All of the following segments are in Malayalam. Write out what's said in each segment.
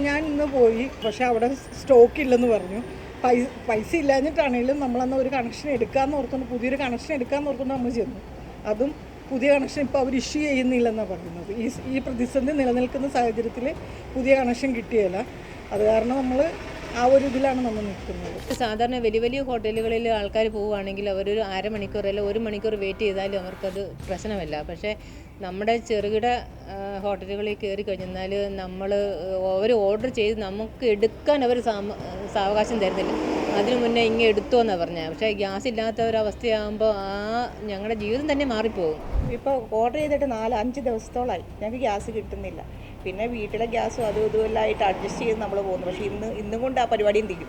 ഞാൻ ഇന്ന് പോയി, പക്ഷേ അവിടെ സ്റ്റോക്ക് ഇല്ലെന്ന് പറഞ്ഞു. പൈസ ഇല്ലാഞ്ഞിട്ടാണെങ്കിലും നമ്മളന്ന് ഒരു കണക്ഷൻ എടുക്കാമെന്ന് ഓർത്തുകൊണ്ട്, പുതിയൊരു കണക്ഷൻ എടുക്കാമെന്ന് ഓർത്തുകൊണ്ട് നമ്മൾ ചെന്നു. അതും പുതിയ കണക്ഷൻ ഇപ്പോൾ അവർ ഇഷ്യൂ ചെയ്യുന്നില്ലെന്നാണ് പറയുന്നത്. ഈ പ്രതിസന്ധി നിലനിൽക്കുന്ന സാഹചര്യത്തിൽ പുതിയ കണക്ഷൻ കിട്ടിയല്ല. അത് കാരണം നമ്മൾ ആ ഒരു ഇതിലാണ് നമ്മൾ നിൽക്കുന്നത്. സാധാരണ വലിയ വലിയ ഹോട്ടലുകളിൽ ആൾക്കാർ പോവുകയാണെങ്കിൽ അവരൊരു അരമണിക്കൂർ അല്ല 1 മണിക്കൂർ വെയിറ്റ് ചെയ്താലും അവർക്കത് പ്രശ്നമല്ല. പക്ഷേ നമ്മുടെ ചെറുകിട ഹോട്ടലുകളിൽ കയറി കഴിഞ്ഞാൽ അവർ ഓർഡർ ചെയ്ത് നമുക്ക് എടുക്കാൻ അവർ സാവകാശം തരുന്നില്ല. അതിനു മുന്നേ ഇങ്ങനെ എടുത്തോ എന്നാണ് പറഞ്ഞത്. പക്ഷേ ഗ്യാസ് ഇല്ലാത്ത ഒരവസ്ഥയാകുമ്പോൾ ഞങ്ങളുടെ ജീവിതം തന്നെ മാറിപ്പോകും. ഇപ്പോൾ ഓർഡർ ചെയ്തിട്ട് 4-5 ദിവസത്തോളമായി ഞങ്ങൾക്ക് ഗ്യാസ് കിട്ടുന്നില്ല. പിന്നെ വീട്ടിലെ ഗ്യാസും അതും ഇതുമെല്ലാം ആയിട്ട് അഡ്ജസ്റ്റ് ചെയ്ത് നമ്മൾ പോകുന്നു. പക്ഷേ ഇന്നും കൊണ്ട് ആ പരിപാടിയും തീരും.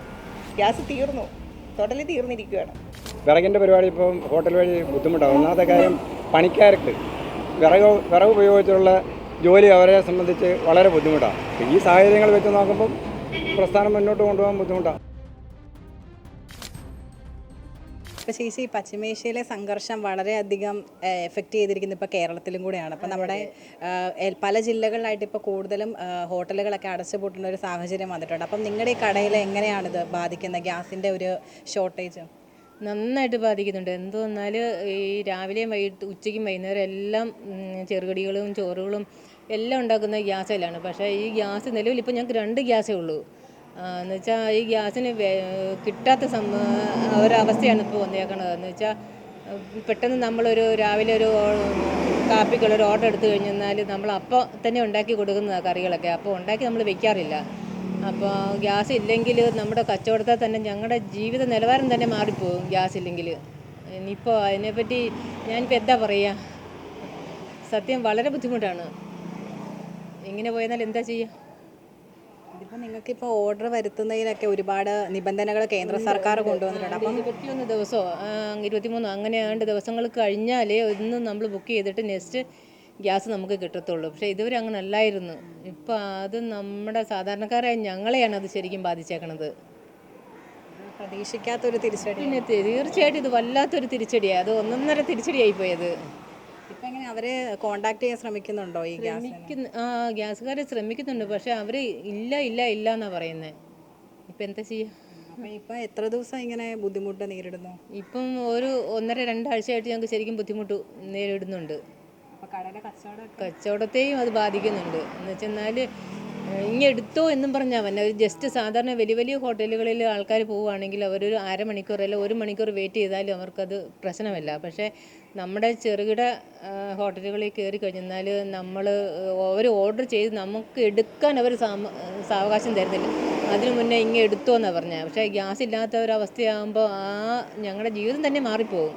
ഗ്യാസ് തീർന്നു, ടോട്ടലി തീർന്നിരിക്കുകയാണ്. വിറകിൻ്റെ പരിപാടി ഇപ്പം ഹോട്ടൽ വഴി ബുദ്ധിമുട്ടാകും. ഒന്നാമത്തെ കാര്യം, പണിക്കാർക്ക് വിറക് ഉപയോഗിച്ചുള്ള ജോലി അവരെ സംബന്ധിച്ച് വളരെ ബുദ്ധിമുട്ടാണ്. ഈ സാഹചര്യങ്ങൾ വെച്ച് നോക്കുമ്പം പ്രസ്ഥാനം മുന്നോട്ട് കൊണ്ടുപോകാൻ ബുദ്ധിമുട്ടാണ്. ഇപ്പോൾ ചേച്ചി, പശ്ചിമേഷ്യയിലെ സംഘർഷം വളരെയധികം എഫക്റ്റ് ചെയ്തിരിക്കുന്നത് ഇപ്പോൾ കേരളത്തിലും കൂടെയാണ്. അപ്പോൾ നമ്മുടെ പല ജില്ലകളിലായിട്ട് ഇപ്പോൾ കൂടുതലും ഹോട്ടലുകളൊക്കെ അടച്ചുപൂട്ടുന്ന ഒരു സാഹചര്യം വന്നിട്ടുണ്ട്. അപ്പം നിങ്ങളുടെ ഈ കടയിൽ എങ്ങനെയാണിത് ബാധിക്കുന്നത്, ഗ്യാസിൻ്റെ ഒരു ഷോർട്ടേജ്? നന്നായിട്ട് ബാധിക്കുന്നുണ്ട്. എന്തെന്നാൽ ഈ രാവിലെയും ഉച്ചയ്ക്കും വൈകുന്നേരം എല്ലാം ചെറുകടികളും ചോറുകളും എല്ലാം ഉണ്ടാക്കുന്നത് ഗ്യാസിലാണ്. പക്ഷേ ഈ ഗ്യാസ് നിലവിൽ ഇപ്പോൾ ഞങ്ങൾക്ക് 2 ഗ്യാസേ ഉള്ളൂ. എന്ന് വെച്ചാൽ ഈ ഗ്യാസിന് കിട്ടാത്ത ഒരവസ്ഥയാണ് ഇപ്പോൾ വന്നേക്കണത്. എന്ന് വെച്ചാൽ പെട്ടെന്ന് നമ്മളൊരു രാവിലെ ഒരു കാപ്പിക്കുള്ളൊരു ഓർഡർ എടുത്തു കഴിഞ്ഞാൽ നമ്മൾ അപ്പോൾ തന്നെ ഉണ്ടാക്കി കൊടുക്കുന്നതാണ് കറികളൊക്കെ. അപ്പോൾ ഉണ്ടാക്കി നമ്മൾ വെക്കാറില്ല. അപ്പോൾ ഗ്യാസ് ഇല്ലെങ്കിൽ നമ്മുടെ കച്ചവടത്തിൽ തന്നെ ഞങ്ങളുടെ ജീവിത നിലവാരം തന്നെ മാറിപ്പോകും ഗ്യാസ് ഇല്ലെങ്കിൽ. ഇനിയിപ്പോൾ അതിനെപ്പറ്റി ഞാനിപ്പോൾ എന്താ പറയുക, സത്യം വളരെ ബുദ്ധിമുട്ടാണ്. ഇങ്ങനെ പോയെന്നാൽ എന്താ ചെയ്യുക? ഇതിപ്പോൾ നിങ്ങൾക്കിപ്പോൾ ഓർഡർ വരുത്തുന്നതിനൊക്കെ ഒരുപാട് നിബന്ധനകൾ കേന്ദ്ര സർക്കാർ കൊണ്ടുവന്നിട്ടുണ്ട്. അപ്പം 21 ദിവസമോ 23 അങ്ങനെ 2 ദിവസങ്ങൾ കഴിഞ്ഞാലേ ഇന്ന് നമ്മൾ ബുക്ക് ചെയ്തിട്ട് നെക്സ്റ്റ് ഗ്യാസ് നമുക്ക് കിട്ടത്തുള്ളൂ. പക്ഷേ ഇതുവരെ അങ്ങനെ അല്ലായിരുന്നു. ഇപ്പോൾ അത് നമ്മുടെ സാധാരണക്കാരായ ഞങ്ങളെയാണ് അത് ശരിക്കും ബാധിച്ചേക്കണത്. പ്രതീക്ഷിക്കാത്തൊരു തിരിച്ചടി. പിന്നെ തീർച്ചയായിട്ടും ഇത് വല്ലാത്തൊരു തിരിച്ചടിയാണ്. അത് ഒന്നൊന്നര തിരിച്ചടിയായിപ്പോയത്. ഇപ്പം എങ്ങനെ അവരെ കോണ്ടാക്ട് ചെയ്യാൻ ശ്രമിക്കുന്നുണ്ടോ ഈ ഗ്യാസ്? ഗ്യാസുകാരെ ശ്രമിക്കുന്നുണ്ട്. പക്ഷേ അവർ ഇല്ല എന്നാണ് പറയുന്നത്. ഇപ്പം എന്താ ചെയ്യുക? അപ്പം ഇപ്പം എത്ര ദിവസം ഇങ്ങനെ ബുദ്ധിമുട്ട് നേരിടുന്നു? ഇപ്പം ഒരു 1.5-2 ആഴ്ചയായിട്ട് ഞങ്ങൾക്ക് ശരിക്കും ബുദ്ധിമുട്ട് നേരിടുന്നുണ്ട്. കച്ചവടത്തെയും അത് ബാധിക്കുന്നുണ്ട്. എന്ന് വെച്ചെന്നാൽ ഇങ്ങനെ എടുത്തോ എന്നും പറഞ്ഞാൽ തന്നെ ഒരു ജസ്റ്റ് സാധാരണ വലിയ വലിയ ഹോട്ടലുകളിൽ ആൾക്കാർ പോവുകയാണെങ്കിൽ അവരൊരു അരമണിക്കൂർ അല്ല 1 മണിക്കൂർ വെയിറ്റ് ചെയ്താലും അവർക്കത് പ്രശ്നമല്ല. പക്ഷേ നമ്മുടെ ചെറുകിട ഹോട്ടലുകളിൽ കയറി കഴിഞ്ഞാൽ അവർ ഓർഡർ ചെയ്ത് നമുക്ക് എടുക്കാൻ അവർ സാവകാശം തരുന്നില്ല. അതിനു മുന്നേ ഇങ്ങനെ എടുത്തോ എന്നാണ് പറഞ്ഞത്. പക്ഷേ ഗ്യാസ് ഇല്ലാത്ത ഒരവസ്ഥയാകുമ്പോൾ ഞങ്ങളുടെ ജീവിതം തന്നെ മാറിപ്പോകും.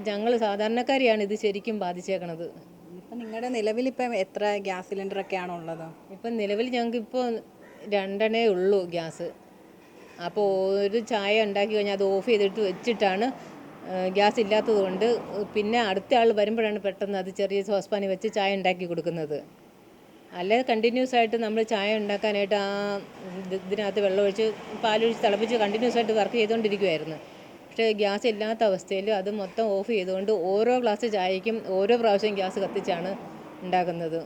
ഞങ്ങൾ സാധാരണക്കാരെയാണ് ഇത് ശരിക്കും ബാധിച്ചേക്കണത്. ഇപ്പം നിങ്ങളുടെ നിലവിലിപ്പം എത്ര ഗ്യാസ് സിലിണ്ടറൊക്കെയാണോ ഉള്ളത്? ഇപ്പം നിലവിൽ ഞങ്ങൾക്കിപ്പോൾ 2 ഉള്ളൂ ഗ്യാസ്. അപ്പോൾ ഒരു ചായ ഉണ്ടാക്കി കഴിഞ്ഞാൽ അത് ഓഫ് ചെയ്തിട്ട് വെച്ചിട്ടാണ് ഗ്യാസ് ഇല്ലാത്തത് കൊണ്ട് പിന്നെ അടുത്ത ആൾ വരുമ്പോഴാണ് പെട്ടെന്ന് അത് ചെറിയ സോസ്പാനിൽ വെച്ച് ചായ ഉണ്ടാക്കി കൊടുക്കുന്നത്. അല്ലാതെ കണ്ടിന്യൂസ് ആയിട്ട് നമ്മൾ ചായ ഉണ്ടാക്കാനായിട്ട് ഇതിനകത്ത് വെള്ളമൊഴിച്ച് പാലൊഴിച്ച് തിളപ്പിച്ച് കണ്ടിന്യൂസ് ആയിട്ട് വർക്ക് ചെയ്തുകൊണ്ടിരിക്കുമായിരുന്നു. പക്ഷേ ഗ്യാസ് ഇല്ലാത്ത അവസ്ഥയിൽ അത് മൊത്തം ഓഫ് ചെയ്തുകൊണ്ട് ഓരോ ഗ്ലാസ് ചായയ്ക്കും ഓരോ പ്രാവശ്യം ഗ്യാസ് കത്തിച്ചാണ് ഉണ്ടാക്കുന്നത്.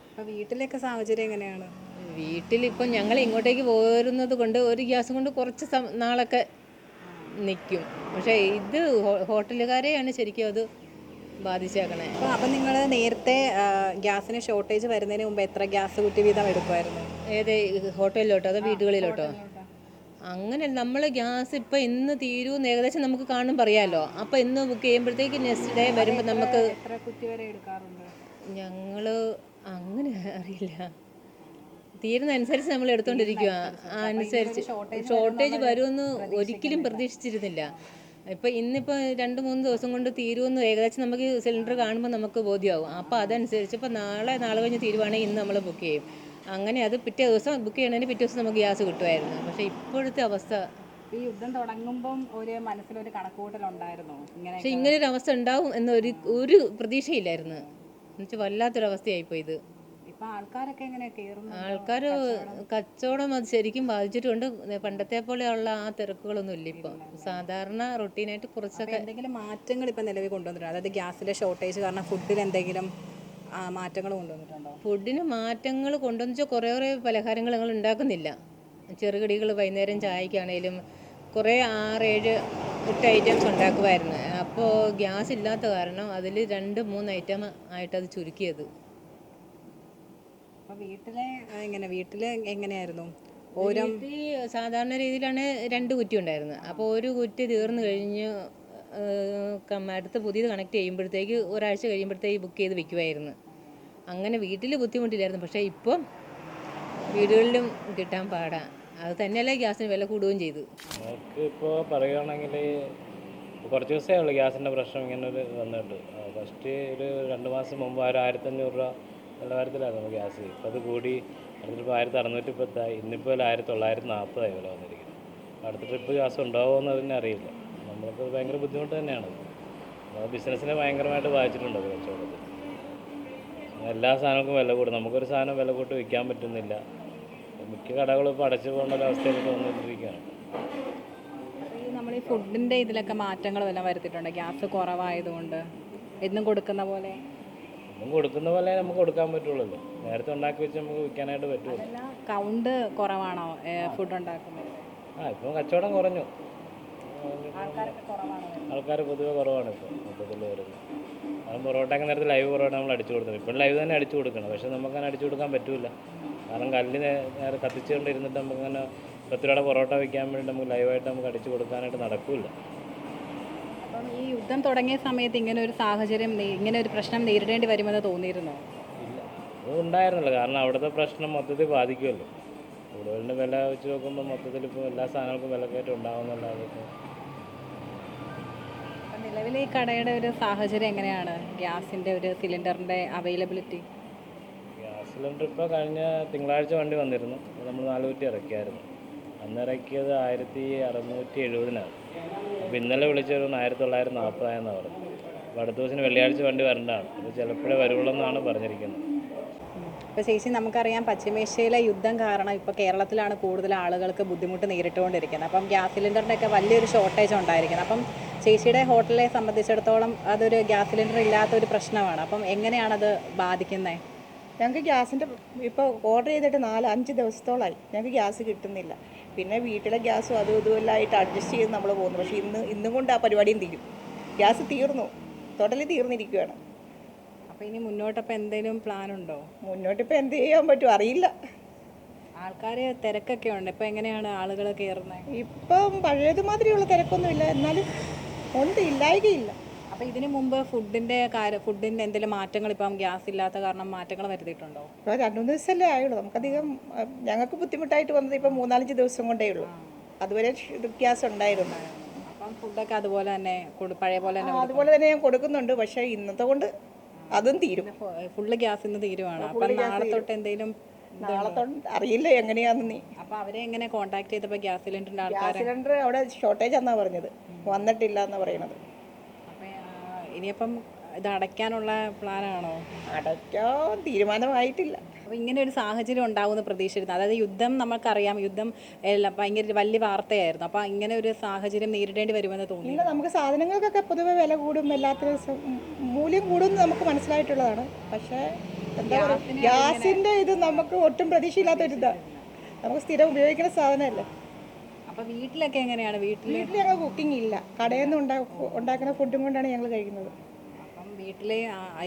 അപ്പോൾ വീട്ടിലൊക്കെ സാഹചര്യം എങ്ങനെയാണ്? വീട്ടിലിപ്പം ഞങ്ങൾ ഇങ്ങോട്ടേക്ക് പോരുന്നത് കൊണ്ട് ഒരു ഗ്യാസ് കൊണ്ട് കുറച്ച് നാളൊക്കെ നിൽക്കും. പക്ഷേ ഇത് ഹോട്ടലുകാരെയാണ് ശരിക്കും അത് ബാധിച്ചേക്കണേ. അപ്പം നിങ്ങൾ നേരത്തെ ഗ്യാസിന് ഷോർട്ടേജ് വരുന്നതിന് മുമ്പ് എത്ര ഗ്യാസ് കുറ്റി വീതം എടുക്കുമായിരുന്നു? ഏത് ഹോട്ടലിലോട്ടോ അതോ വീടുകളിലോട്ടോ? അങ്ങനെ നമ്മൾ ഗ്യാസ് ഇപ്പം ഇന്ന് തീരുമെന്ന് ഏകദേശം നമുക്ക് കാണും പറയാമല്ലോ. അപ്പോൾ ഇന്ന് ബുക്ക് ചെയ്യുമ്പോഴത്തേക്ക് നെക്സ്റ്റ് ഡേ വരുമ്പോൾ നമുക്ക് എത്ര കുറ്റി വരെ എടുക്കാറുണ്ട്? ഞങ്ങൾ അങ്ങനെ അറിയില്ല, തീരുന്നതനുസരിച്ച് നമ്മൾ എടുത്തുകൊണ്ടിരിക്കുക. അനുസരിച്ച് ഷോർട്ടേജ് വരുമെന്ന് ഒരിക്കലും പ്രതീക്ഷിച്ചിരുന്നില്ല. ഇന്നിപ്പോൾ 2-3 ദിവസം കൊണ്ട് തീരുമെന്ന് ഏകദേശം നമുക്ക് സിലിണ്ടർ കാണുമ്പോൾ നമുക്ക് ബോധ്യമാവും. അപ്പോൾ അതനുസരിച്ച് ഇപ്പോൾ നാളെ കഴിഞ്ഞ് തീരുവാണെങ്കിൽ ഇന്ന് നമ്മൾ ബുക്ക് ചെയ്യും. അങ്ങനെ അത് പിറ്റേ ദിവസം ബുക്ക് ചെയ്യണതിന് പിറ്റേ ദിവസം നമുക്ക് ഗ്യാസ് കിട്ടുമായിരുന്നു. പക്ഷേ ഇപ്പോഴത്തെ അവസ്ഥ, ഈ യുദ്ധം തുടങ്ങുമ്പം മനസ്സിലൊരു കണക്കുകൂട്ടലുണ്ടായിരുന്നു പക്ഷെ ഇങ്ങനൊരു അവസ്ഥ ഉണ്ടാവും ഒരു പ്രതീക്ഷയില്ലായിരുന്നു. എന്നുവെച്ചാൽ വല്ലാത്തൊരവസ്ഥയായിപ്പോൾ ഇത്. ഇപ്പം ആൾക്കാരൊക്കെ എങ്ങനെ കയറുന്നു? ആൾക്കാർ കച്ചവടം അത് ശരിക്കും ബാധിച്ചിട്ടുണ്ട്. പണ്ടത്തെ പോലെയുള്ള ആ തിരക്കുകളൊന്നും ഇല്ല ഇപ്പോൾ. സാധാരണ റൊട്ടീനായിട്ട് കുറച്ചൊക്കെ എന്തെങ്കിലും മാറ്റങ്ങൾ ഇപ്പം നിലവിൽ കൊണ്ടുവന്നിട്ടുണ്ട്? അതായത് ഗ്യാസിൻ്റെ ഷോർട്ടേജ് കാരണം ഫുഡിൽ എന്തെങ്കിലും മാറ്റങ്ങൾ കൊണ്ടുവന്നിട്ടുണ്ടോ? ഫുഡിന് മാറ്റങ്ങൾ കൊണ്ടുവന്ന് വെച്ചാൽ കുറേ പലഹാരങ്ങൾ ഞങ്ങൾ ഉണ്ടാക്കുന്നില്ല. ചെറുകടികൾ വൈകുന്നേരം ചായക്കാണേലും കുറേ 6-7-8 ഐറ്റംസ് ഉണ്ടാക്കുമായിരുന്നു. അപ്പോൾ ഗ്യാസ് ഇല്ലാത്ത കാരണം അതിൽ 2-3 ഐറ്റം ആയിട്ടത് ചുരുക്കിയത്. അപ്പോൾ വീട്ടിൽ എങ്ങനെയായിരുന്നു? വീട്ടിൽ സാധാരണ രീതിയിലാണ് 2 കുറ്റി ഉണ്ടായിരുന്നത്. അപ്പോൾ ഒരു കുറ്റി തീർന്നു കഴിഞ്ഞ് അടുത്ത് പുതിയത് കണക്ട് ചെയ്യുമ്പോഴത്തേക്ക് ഒരാഴ്ച കഴിയുമ്പോഴത്തേക്ക് ബുക്ക് ചെയ്ത് വെക്കുമായിരുന്നു. അങ്ങനെ വീട്ടിൽ ബുദ്ധിമുട്ടില്ലായിരുന്നു. പക്ഷേ ഇപ്പം വീടുകളിലും കിട്ടാൻ പാടാണ്. അത് തന്നെയല്ല ഗ്യാസിന് വില കൂടുകയും ചെയ്തു. നമുക്ക് ഇപ്പോൾ പറയുകയാണെങ്കിൽ കുറച്ച് ദിവസമേ ഉള്ളൂ ഗ്യാസിൻ്റെ പ്രശ്നം ഇങ്ങനെ വന്നിട്ട്. ഫസ്റ്റ് ഒരു 2 മാസം മുമ്പ് 1500 രൂപ നിലവാരത്തിലായിരുന്നു ഗ്യാസ്. ഇപ്പോൾ അത് കൂടി അടുത്തിപ്പോൾ 1610 ഇന്നിപ്പോൾ 1940 വില വന്നിരിക്കുന്നത്. അടുത്ത ട്രിപ്പ് ഗ്യാസ് ഉണ്ടാവുമോ എന്ന് തന്നെ അറിയില്ല. നമ്മൾക്ക് ഭയങ്കര ബുദ്ധിമുട്ട് തന്നെയാണ്. ബിസിനസ്സിനെ ഭയങ്കരമായിട്ട് ബാധിച്ചിട്ടുണ്ട് അത് കച്ചവടത്തിൽ. എല്ലാ സാധനങ്ങൾക്കും വില കൂടും. നമുക്കൊരു സാധനം വില കൂട്ടി വിൽക്കാൻ പറ്റുന്നില്ല. മിക്ക കടകളും ഇപ്പോൾ അടച്ചു പോകേണ്ട ഒരവസ്ഥയിലേക്ക് വന്നുകൊണ്ടിരിക്കുകയാണ്. നമ്മൾ ഈ ഫുഡിൻ്റെ ഇതിലൊക്കെ മാറ്റങ്ങൾ വല്ലതും വരുത്തിയിട്ടുണ്ട്? ഗ്യാസ് കുറവായതുകൊണ്ട് എന്നും കൊടുക്കുന്ന പോലെ നമുക്ക് കൊടുക്കാൻ പറ്റുള്ളൂ. നേരത്തെ ഉണ്ടാക്കി വെച്ച് നമുക്ക് വിൽക്കാനായിട്ട് പറ്റുള്ളൂ. കൗണ്ട് കുറവാണോ ഫുഡ് ഉണ്ടാക്കുന്നത്? ഇപ്പം കച്ചവടം കുറഞ്ഞു. ആൾക്കാരൊക്കെ കുറവാണോ? ആൾക്കാർ പൊതുവെ കുറവാണ് ഇപ്പോൾ മൊത്തത്തിൽ വരുന്നത്. അത് പൊറോട്ടയൊക്കെ നേരത്തെ ലൈവ് പൊറോട്ട നമ്മൾ അടിച്ചു കൊടുത്തത്. ഇപ്പം ലൈവ് തന്നെ അടിച്ചു കൊടുക്കണം. പക്ഷേ നമുക്കങ്ങനെ അടിച്ചു കൊടുക്കാൻ പറ്റില്ല. കാരണം കല്ലിന് നേരെ കത്തിച്ചുകൊണ്ടിരുന്നിട്ട് നമുക്കങ്ങനെ 10 രൂപയുടെ പൊറോട്ട വയ്ക്കാൻ വേണ്ടി നമുക്ക് ലൈവായിട്ട് നമുക്ക് അടിച്ചു കൊടുക്കാനായിട്ട് നടക്കില്ല. അപ്പം ഈ യുദ്ധം തുടങ്ങിയ സമയത്ത് ഇങ്ങനെ ഒരു സാഹചര്യം, ഇങ്ങനെ ഒരു പ്രശ്നം നേരിടേണ്ടി വരുമെന്ന് തോന്നിയിരുന്നോ? ഇല്ല, അത് ഉണ്ടായിരുന്നില്ല. കാരണം അവിടുത്തെ പ്രശ്നം മൊത്തത്തിൽ ബാധിക്കുമല്ലോ. കൂടുതലിൻ്റെ വില വെച്ച് നോക്കുമ്പോൾ മൊത്തത്തിൽ ഇപ്പോൾ എല്ലാ സാധനങ്ങൾക്കും വിലക്കയറ്റം ഉണ്ടാകുന്നല്ലാതെ. നിലവിലെ ഈ കടയുടെ ഒരു സാഹചര്യം എങ്ങനെയാണ്? ഗ്യാസിൻ്റെ ഒരു സിലിണ്ടറിൻ്റെ അവൈലബിലിറ്റി? ഗ്യാസ് സിലിണ്ടർ ഇപ്പോൾ കഴിഞ്ഞ തിങ്കളാഴ്ച വണ്ടി വന്നിരുന്നു. നമ്മൾ 4 കുറ്റി ഇറക്കിയായിരുന്നു. അന്ന് ഇറക്കിയത് 1670-നാണ്. അപ്പോൾ ഇന്നലെ വിളിച്ചൊരു 1940 പറഞ്ഞു. അപ്പോൾ അടുത്ത ദിവസം വെള്ളിയാഴ്ച വണ്ടി വരേണ്ടതാണ്. അപ്പോൾ ചിലപ്പോഴേ വരുള്ളൂ എന്നാണ് പറഞ്ഞിരിക്കുന്നത്. ഇപ്പോൾ ചേച്ചി, നമുക്കറിയാം പശ്ചിമേഷ്യയിലെ യുദ്ധം കാരണം ഇപ്പോൾ കേരളത്തിലാണ് കൂടുതൽ ആളുകൾക്ക് ബുദ്ധിമുട്ട് നേരിട്ടുകൊണ്ടിരിക്കുന്നത്. അപ്പം ഗ്യാസ് സിലിണ്ടറിൻ്റെയൊക്കെ വലിയൊരു ഷോർട്ടേജ് ഉണ്ടായിരിക്കുന്നത്. അപ്പം ചേച്ചിയുടെ ഹോട്ടലിനെ സംബന്ധിച്ചിടത്തോളം അതൊരു ഗ്യാസ് സിലിണ്ടർ ഇല്ലാത്തൊരു പ്രശ്നമാണ്. അപ്പം എങ്ങനെയാണത് ബാധിക്കുന്നത്? ഞങ്ങൾക്ക് ഗ്യാസിൻ്റെ ഇപ്പോൾ ഓർഡർ ചെയ്തിട്ട് 4-5 ദിവസത്തോളമായി ഞങ്ങൾക്ക് ഗ്യാസ് കിട്ടുന്നില്ല. പിന്നെ വീട്ടിലെ ഗ്യാസും അതും ഇതുമെല്ലാം ആയിട്ട് അഡ്ജസ്റ്റ് ചെയ്ത് നമ്മൾ പോകുന്നു. പക്ഷേ ഇന്നും കൊണ്ട് ആ പരിപാടിയും തീരും. ഗ്യാസ് തീർന്നു, ടോട്ടലി തീർന്നിരിക്കുകയാണ്. അപ്പോൾ ഇനി മുന്നോട്ടപ്പോൾ എന്തെങ്കിലും പ്ലാൻ ഉണ്ടോ? മുന്നോട്ടിപ്പോൾ എന്ത് ചെയ്യാൻ പറ്റും അറിയില്ല. ആൾക്കാർ തിരക്കൊക്കെ ഉണ്ട്. ഇപ്പോൾ എങ്ങനെയാണ് ആളുകൾ കയറുന്നത്? ഇപ്പം പഴയതുമാതിരിയുള്ള തിരക്കൊന്നുമില്ല, എന്നാലും ഉണ്ട്, ഇല്ലായികയില്ല. അപ്പോൾ ഇതിനു മുമ്പ് ഫുഡിൻ്റെ എന്തെങ്കിലും മാറ്റങ്ങൾ, ഇപ്പം ഗ്യാസ് ഇല്ലാത്ത കാരണം മാറ്റങ്ങൾ വരുത്തിയിട്ടുണ്ടോ? ഇപ്പോൾ 2-3 ദിവസമല്ലേ ആയുള്ളൂ. നമുക്കധികം ഞങ്ങൾക്ക് ബുദ്ധിമുട്ടായിട്ട് വന്നത് ഇപ്പം 3-4 ദിവസം കൊണ്ടേ ഉള്ളൂ. അതുവരെ ഗ്യാസ് ഉണ്ടായിരുന്നു. അപ്പം ഫുഡൊക്കെ അതുപോലെ തന്നെ പഴയ പോലെ തന്നെ അതുപോലെ തന്നെ ഞാൻ കൊടുക്കുന്നുണ്ട്. പക്ഷേ ഇന്നത്തെ കൊണ്ട് അതും തീരും. ഫുള്ള് ഗ്യാസ് ഇന്ന് തീരുവാണ്. അപ്പം നാളെ തൊട്ട് എന്തെങ്കിലും നാളെ തൊട്ട് അറിയില്ല എങ്ങനെയാണെന്ന് നീ. അപ്പോൾ അവരെ എങ്ങനെ കോൺടാക്ട് ചെയ്തപ്പോൾ ഗ്യാസ് സിലിണ്ടറിൻ്റെ ആൾക്കാർ? ഗ്യാസ് സിലിണ്ടർ അവിടെ ഷോർട്ടേജ് എന്നാണ് പറഞ്ഞത്, വന്നിട്ടില്ല എന്നാണ് പറയണത്. അപ്പം ഇനിയിപ്പം ഇത് അടയ്ക്കാനുള്ള പ്ലാനാണോ? അടയ്ക്കാൻ തീരുമാനമായിട്ടില്ല. അപ്പോൾ ഇങ്ങനെ ഒരു സാഹചര്യം ഉണ്ടാകുമെന്ന് പ്രതീക്ഷിച്ചിരുന്നു. അതായത് യുദ്ധം, നമുക്കറിയാം, യുദ്ധം ഭയങ്കര വലിയ വാർത്തയായിരുന്നു. അപ്പോൾ ഇങ്ങനെ ഒരു സാഹചര്യം നേരിടേണ്ടി വരുമെന്ന് തോന്നി? ഇല്ല, നമുക്ക് സാധനങ്ങൾക്കൊക്കെ പൊതുവെ വില കൂടും, എല്ലാത്തിനും മൂല്യം കൂടും നമുക്ക് മനസ്സിലായിട്ടുള്ളതാണ്. പക്ഷേ എന്താ പറയുക, ഗ്യാസിൻ്റെ ഇത് നമുക്ക് ഒട്ടും പ്രതീക്ഷയില്ലാത്തൊരിതാണ്. നമുക്ക് സ്ഥിരം ഉപയോഗിക്കുന്ന സാധനമല്ലേ. അപ്പോൾ വീട്ടിലൊക്കെ എങ്ങനെയാണ്? വീട്ടിൽ ഞങ്ങൾ കുക്കിംഗ് ഇല്ല, കടയിൽ നിന്ന് ഉണ്ടാക്കുന്ന ഫുഡും കൊണ്ടാണ് ഞങ്ങൾ കഴിക്കുന്നത്. അപ്പം വീട്ടിൽ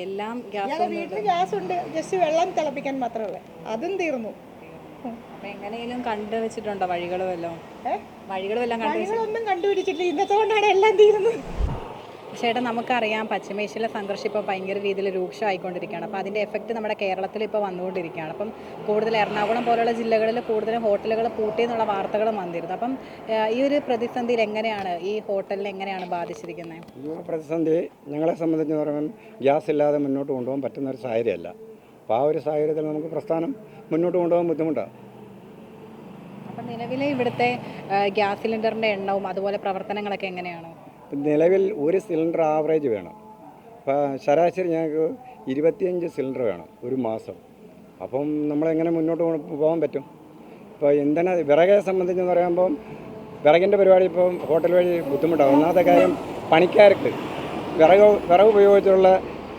എല്ലാം ഗ്യാസ്? ഞങ്ങൾ വീട്ടിൽ ഗ്യാസ് ഉണ്ട്, ജസ്റ്റ് വെള്ളം തിളപ്പിക്കാൻ മാത്രമേ. അതും തീർന്നു. അപ്പം എങ്ങനെയും കണ്ടുവച്ചിട്ടുണ്ടോ വഴികളും എല്ലാം? വഴികളൊന്നും കണ്ടുപിടിച്ചിട്ടില്ല, ഇന്നത്തെ കൊണ്ടാണ് എല്ലാം തീരുന്നത്. ചേട്ടാ, നമുക്കറിയാം പശ്ചിമേഷ്യയിലെ സംഘർഷം ഇപ്പോൾ ഭയങ്കര രീതിയിൽ രൂക്ഷമായിക്കൊണ്ടിരിക്കുകയാണ്. അപ്പോൾ അതിൻ്റെ എഫക്റ്റ് നമ്മുടെ കേരളത്തിൽ ഇപ്പോൾ വന്നുകൊണ്ടിരിക്കുകയാണ്. അപ്പം കൂടുതൽ എറണാകുളം പോലുള്ള ജില്ലകളിൽ കൂടുതലും ഹോട്ടലുകൾ പൂട്ടിയെന്നുള്ള വാർത്തകളും വന്നിരുന്നു. അപ്പം ഈ ഒരു പ്രതിസന്ധിയിൽ എങ്ങനെയാണ് ഈ ഹോട്ടലിനെ എങ്ങനെയാണ് ബാധിച്ചിരിക്കുന്നത്? ഈ പ്രതിസന്ധി ഞങ്ങളെ സംബന്ധിച്ച് പറയുമ്പോൾ ഗ്യാസ് ഇല്ലാതെ മുന്നോട്ട് കൊണ്ടുപോകാൻ പറ്റുന്നൊരു സാഹചര്യമല്ല. അപ്പോൾ ആ ഒരു സാഹചര്യത്തിൽ നമുക്ക് പ്രസ്ഥാനം മുന്നോട്ട് കൊണ്ടുപോകാൻ ബുദ്ധിമുട്ടാണ്. അപ്പം നിലവിലെ ഇവിടുത്തെ ഗ്യാസ് സിലിണ്ടറിൻ്റെ എണ്ണവും അതുപോലെ പ്രവർത്തനങ്ങളൊക്കെ എങ്ങനെയാണ്? നിലവിൽ ഒരു സിലിണ്ടർ ആവറേജ് വേണം. അപ്പോൾ ശരാശരി ഞങ്ങൾക്ക് 25 സിലിണ്ടർ വേണം ഒരു മാസം. അപ്പം നമ്മളെങ്ങനെ മുന്നോട്ട് പോകാൻ പറ്റും? ഇപ്പോൾ ഇന്ധന വിറകെ സംബന്ധിച്ചെന്ന് പറയുമ്പം വിറകിൻ്റെ പരിപാടി ഇപ്പം ഹോട്ടൽ വഴി ബുദ്ധിമുട്ടാണ്. ഒന്നാമത്തെ കാര്യം, പണിക്കാർക്ക് വിറക് ഉപയോഗിച്ചുള്ള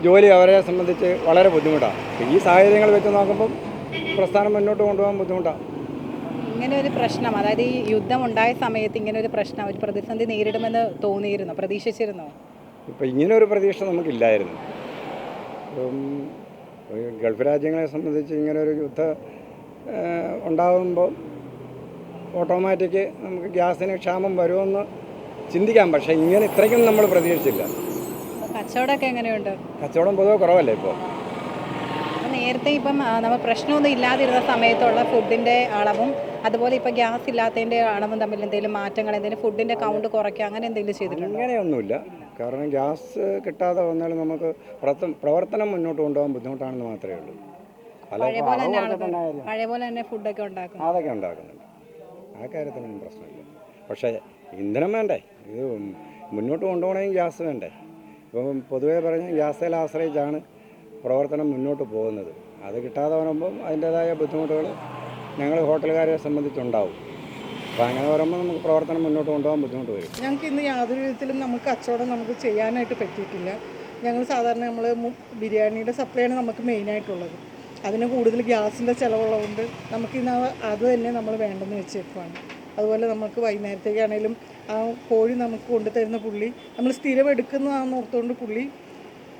ജോലി അവരെ സംബന്ധിച്ച് വളരെ ബുദ്ധിമുട്ടാണ്. ഈ സാഹചര്യങ്ങൾ വെച്ച് നോക്കുമ്പം പ്രസ്ഥാനം മുന്നോട്ട് കൊണ്ടുപോകാൻ ബുദ്ധിമുട്ടാണ്. ഇങ്ങനെ ഒരു പ്രശ്നം, അതായത് ഈ യുദ്ധം ഉണ്ടായ സമയത്ത് ഇങ്ങനെ ഒരു പ്രശ്നം, ഒരു പ്രതിസന്ധി നേരിടുമെന്ന് തോന്നിയിരുന്നോ, പ്രതീക്ഷിച്ചിരുന്നോ? ഇപ്പം ഇങ്ങനെ ഒരു പ്രതീക്ഷ നമുക്കില്ലായിരുന്നു. ഇപ്പം ഈ ഗൾഫ് രാജ്യങ്ങളെ സംബന്ധിച്ച് ഇങ്ങനെ ഒരു യുദ്ധം ഉണ്ടാകുമ്പോൾ ഓട്ടോമാറ്റിക് നമുക്ക് ഗ്യാസിന് ക്ഷാമം വരുമെന്ന് ചിന്തിക്കാം. പക്ഷേ ഇങ്ങനെ ഇത്രയ്ക്കും നമ്മൾ പ്രതീക്ഷിച്ചില്ല. കച്ചവടമൊക്കെ എങ്ങനെയുണ്ട്? കച്ചവടം പൊതുവെ കുറവല്ലേ ഇപ്പോൾ. അപ്പം നേരത്തെ ഇപ്പം നമ്മൾ പ്രശ്നമൊന്നും ഇല്ലാതിരുന്ന സമയത്തുള്ള ഫുഡിൻ്റെ അളവും അതുപോലെ ഇപ്പോൾ ഗ്യാസ് ഇല്ലാത്തതിൻ്റെ അളവും തമ്മിൽ എന്തെങ്കിലും മാറ്റങ്ങൾ, എന്തെങ്കിലും ഫുഡിൻ്റെ കൗണ്ട് കുറയ്ക്കുക, അങ്ങനെ എന്തെങ്കിലും ചെയ്തിട്ടുണ്ടോ? അങ്ങനെയൊന്നുമില്ല. കാരണം ഗ്യാസ് കിട്ടാതെ വന്നാലും നമുക്ക് പ്രവർത്തനം മുന്നോട്ട് കൊണ്ടുപോകാൻ ബുദ്ധിമുട്ടാണെന്ന് മാത്രമേ ഉള്ളൂ. പഴയ പോലെ തന്നെ ഫുഡൊക്കെ ഉണ്ടാക്കും. അതൊക്കെ ഉണ്ടാക്കുന്നുണ്ട്. ആ കാര്യത്തിനൊന്നും പ്രശ്നമില്ല. പക്ഷേ ഇന്ധനം വേണ്ടേ? ഇത് മുന്നോട്ട് കൊണ്ടുപോകണമെങ്കിൽ ഗ്യാസ് വേണ്ടേ? ഇപ്പം പൊതുവേ പറഞ്ഞാൽ ഗ്യാസിൽ ആശ്രയിച്ചാണ് പ്രവർത്തനം മുന്നോട്ട് പോകുന്നത്. അത് കിട്ടാതെ വരുമ്പം അതിൻ്റേതായ ബുദ്ധിമുട്ടുകൾ ഞങ്ങൾ ഹോട്ടലുകാരെ സംബന്ധിച്ചുണ്ടാവും. അപ്പോൾ അങ്ങനെ വരുമ്പോൾ നമുക്ക് പ്രവർത്തനം മുന്നോട്ട് കൊണ്ടുപോകാൻ ബുദ്ധിമുട്ട് വരും. ഞങ്ങൾക്ക് ഇന്ന് യാതൊരു വിധത്തിലും നമുക്ക് കച്ചവടം നമുക്ക് ചെയ്യാനായിട്ട് പറ്റിയിട്ടില്ല. ഞങ്ങൾ സാധാരണ നമ്മൾ ബിരിയാണിയുടെ സപ്ലൈയാണ് നമുക്ക് മെയിനായിട്ടുള്ളത്. അതിന് കൂടുതൽ ഗ്യാസിൻ്റെ ചിലവുള്ളതുകൊണ്ട് നമുക്കിന്ന് അത് തന്നെ നമ്മൾ വേണ്ടെന്ന് വെച്ചേക്കുവാണ്. അതുപോലെ നമുക്ക് വൈകുന്നേരത്തേക്കാണേലും ആ കോഴി നമുക്ക് കൊണ്ടുതരുന്ന പുള്ളി നമ്മൾ സ്ഥിരം എടുക്കുന്നതാണെന്ന് ഓർത്തുകൊണ്ട് പുള്ളി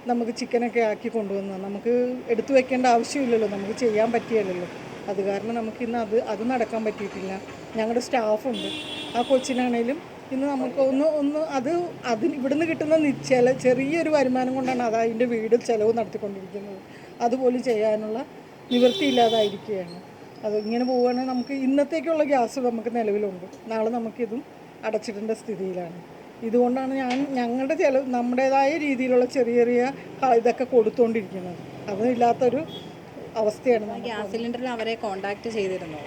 നമുക്ക് ചിക്കനൊക്കെ ആക്കി കൊണ്ടുവന്നതാണ്. നമുക്ക് എടുത്തു വെക്കേണ്ട ആവശ്യമില്ലല്ലോ, നമുക്ക് ചെയ്യാൻ പറ്റിയല്ലോ. അത് കാരണം നമുക്കിന്ന് അത് നടക്കാൻ പറ്റിയിട്ടില്ല. ഞങ്ങളുടെ സ്റ്റാഫുണ്ട്, ആ കൊച്ചിനാണേലും ഇന്ന് നമുക്ക് അതിന് ഇവിടുന്ന് കിട്ടുന്ന ചെറിയൊരു വരുമാനം കൊണ്ടാണ് അതിൻ്റെ വീട് ചിലവ് നടത്തിക്കൊണ്ടിരിക്കുന്നത്. അതുപോലും ചെയ്യാനുള്ള നിവൃത്തിയില്ലാതായിരിക്കുകയാണ്. അത് ഇങ്ങനെ പോവുകയാണെങ്കിൽ നമുക്ക് ഇന്നത്തേക്കുള്ള ഗ്യാസ് നമുക്ക് നിലവിലുണ്ട്, നാളെ നമുക്കിതും അടച്ചിടേണ്ട സ്ഥിതിയിലാണ്. ഇതുകൊണ്ടാണ് ഞങ്ങളുടെ നമ്മുടേതായ രീതിയിലുള്ള ചെറിയ ഇതൊക്കെ കൊടുത്തുകൊണ്ടിരിക്കുന്നത്. അതില്ലാത്തൊരു അവസ്ഥയാണ്. ഗ്യാസ് സിലിണ്ടറിൽ അവരെ കോൺടാക്ട് ചെയ്തിരുന്നോ?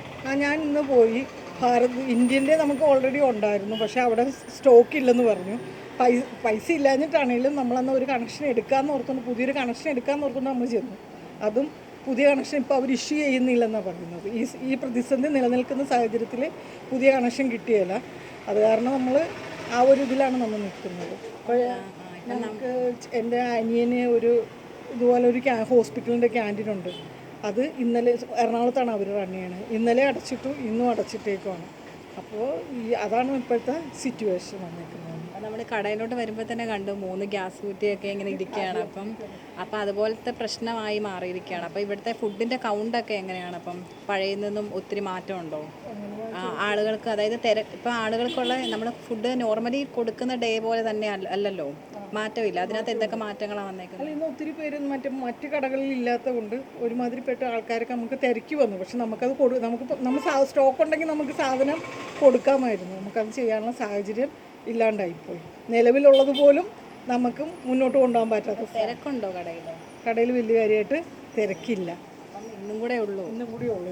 ഞാൻ ഇന്ന് പോയി ഇന്ത്യൻ്റെ നമുക്ക് ഓൾറെഡി ഉണ്ടായിരുന്നു, പക്ഷേ അവിടെ സ്റ്റോക്ക് ഇല്ലെന്ന് പറഞ്ഞു. പൈസ ഇല്ലാഞ്ഞിട്ടാണെങ്കിലും നമ്മളന്ന് ഒരു കണക്ഷൻ എടുക്കാമെന്ന് ഓർത്തുകൊണ്ട് പുതിയൊരു കണക്ഷൻ എടുക്കാമെന്ന് ഓർത്തുകൊണ്ട് നമ്മൾ ചെന്നു. അതും പുതിയ കണക്ഷൻ ഇപ്പോൾ അവർ ഇഷ്യൂ ചെയ്യുന്നില്ലെന്നാണ് പറയുന്നത്. ഈ പ്രതിസന്ധി നിലനിൽക്കുന്ന സാഹചര്യത്തിൽ പുതിയ കണക്ഷൻ കിട്ടിയല്ല. അത് കാരണം നമ്മൾ ആ ഒരു ഇതിലാണ് നമ്മൾ നിൽക്കുന്നത്. അപ്പോൾ നമുക്ക് എൻ്റെ അനിയന് ഇതുപോലെ ഒരു ഹോസ്പിറ്റലിൻ്റെ ക്യാൻറ്റീനുണ്ട്. അത് ഇന്നലെ എറണാകുളത്താണ് അവർ റൺ ചെയ്യണത്. ഇന്നലെ അടച്ചിട്ടു, ഇന്നും അടച്ചിട്ടേക്കുമാണ്. അപ്പോൾ അതാണ് ഇപ്പോഴത്തെ സിറ്റുവേഷൻ വന്നിരിക്കുന്നത്. നമ്മൾ കടയിലോട്ട് വരുമ്പോൾ തന്നെ കണ്ടു 3 ഗ്യാസ് കുറ്റിയൊക്കെ ഇങ്ങനെ ഇരിക്കുകയാണ്. അപ്പം അതുപോലത്തെ പ്രശ്നമായി മാറിയിരിക്കുകയാണ്. അപ്പോൾ ഇവിടുത്തെ ഫുഡിൻ്റെ കൗണ്ടൊക്കെ എങ്ങനെയാണ്? അപ്പം പഴയ നിന്നും ഒത്തിരി മാറ്റമുണ്ടോ? ആളുകൾക്ക്, അതായത് ഇപ്പം ആളുകൾക്കുള്ള നമ്മൾ ഫുഡ് നോർമലി കൊടുക്കുന്ന ഡേ പോലെ തന്നെ അല്ലല്ലോ, മാറ്റമില്ല. അതിനകത്ത് എന്തൊക്കെ മാറ്റങ്ങളാണ് വന്നേക്കുന്നത്? ഇന്ന് ഒത്തിരി പേര് മറ്റ് കടകളിൽ ഇല്ലാത്തത് കൊണ്ട് ഒരുമാതിരിപ്പെട്ട ആൾക്കാരൊക്കെ നമുക്ക് തിരക്കി വന്നു. പക്ഷെ നമുക്കത് നമ്മൾ സ്റ്റോക്ക് ഉണ്ടെങ്കിൽ നമുക്ക് സാധനം കൊടുക്കാമായിരുന്നു. നമുക്കത് ചെയ്യാനുള്ള സാഹചര്യം ഇല്ലാണ്ടായിപ്പോയി. നിലവിലുള്ളത് പോലും നമുക്ക് മുന്നോട്ട് കൊണ്ടുപോകാൻ പറ്റാത്ത. തിരക്കുണ്ടോ കടയിൽ വലിയ കാര്യമായിട്ട് തിരക്കില്ല. ഇന്നും കൂടെ ഉള്ളൂ